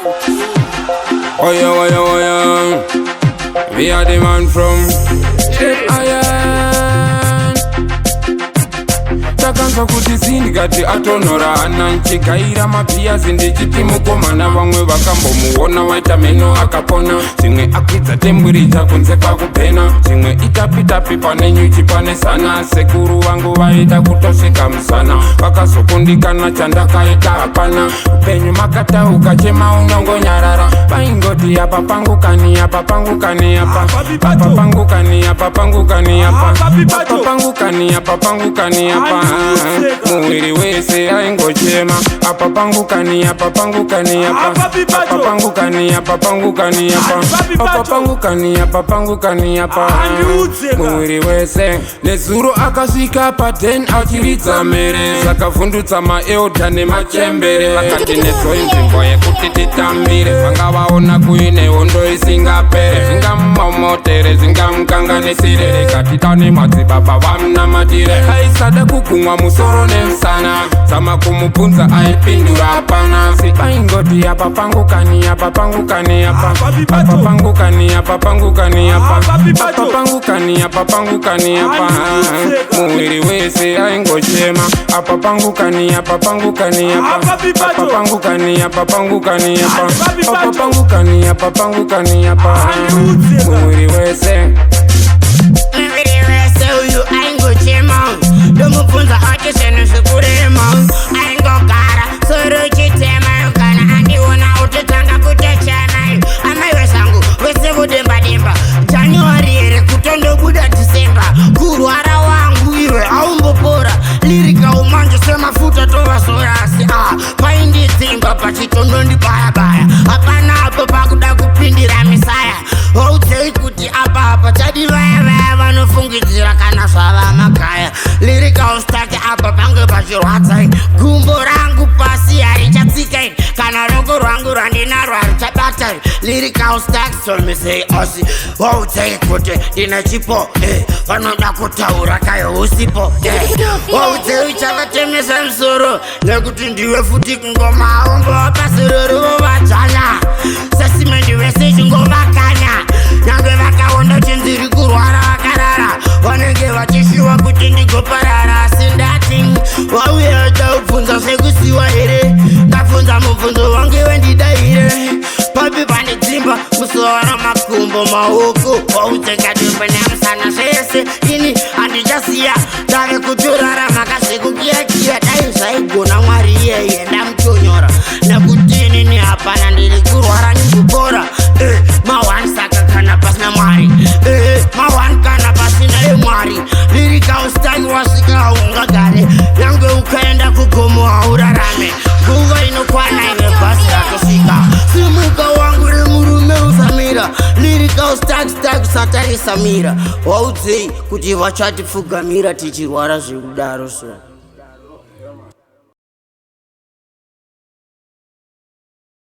Oh yeah, oh yeah, oh yeah. We are the man from Straight Iron. Takanza kuti sindikati atonhora hana nchigaira mapia zindichiti mukomana vamwe vakambomuona waita meno akapona zvimwe akwidza temburicha kunze kwakupena zvimwe itapitapi pane nyuchi pane sana sekuru vangu vaida kutosvika musana vakazokundikana chandakaita hapana upenyu makatauka chemaunongonyarara vaingoti apa pangu kani apa pangu kani apa apa pangu kani apa pangu kani apa apa pangu kani apa pangu kani apa muwiri wese aingochema apa pangu kani apa pangu kani apa apa pangu kani apa pangu kani apa apa pangu kani apa pangu kani apa muwiri wese nezuro akasvika pa10 achiridza mere zvakavhundutsa maeuta nemachembere vakati nedzo inzvimbo yekuti titambire vanga vaona kuine hondo isingapere zvingamumomotere zvingamukanganisire rekati tane madzibaba vamunamatire aisada kugumwa musoro nemusana zama kumubvunza aipindura hapana vaingoti apa pangu kani apa pangu kani apa apa pangu kani apa pangu kani apa apa pangu kani apa pangu kani apa muwiri wese aingochema apa pangu kani apa pangu kani apa apa pangu kani apa pangu kani apa apa pangu kani apa pangu kani apa muwiri wese uyu aingochema ndomubvunza ati zvinhu zvikurema aingogara soro chitema kana andiona utotanga kutechana amaiwe zangu wese kudemba-demba January here kutondobuda December kurwara wangu iwe aumbopora lirika umanje semafuta tovazora asi paindidzinga pachitondondibaya-baya hapana apo pakuda kupindira misaya oudzei kuti apa chadi vaya vanofungidzira kana zvava makaya lirika ustake apa pange pachirwadzai gumbo rangu pasi harichatsikai kana roko rwangu rwandinarwo harichabatai lirika ustake solmisei asi waudzei kuti ndine chipo vanoda kutaura kayo usipo waudzei chavatemesa musoro nekuti ndiwe futi kungoma aumbowa pasirorivo vajanya sesimendi vese chingovakanya nyange vakaona chinziri kurwara vakarara vanenge vachishiwa kuti ndigoparara asi ndati vauya taubvunza sekusiwa here ndabvunza mubvunzo wange wendida here papi pandidzimba musoro makumbo maoko waudzekadombe nemusana zvese ini handichasiya ndave kutorarama kazvekukiyakiya dai zvaigona mwari iyeye ndamutonyora nekuti inini hapana ndiri kurwara nyingupora mawani saka kana pasina mwari mawani kana pasina emwari lirika ustaki wasvika haungagare nyange ukaenda kugomo haurarame nguva inokwana ive bhasi ratosvika simuka wangu remurume usamira lirika ustaki usatarisa mira waudzei kuti vachatipfugamira tichirwara zvekudaro so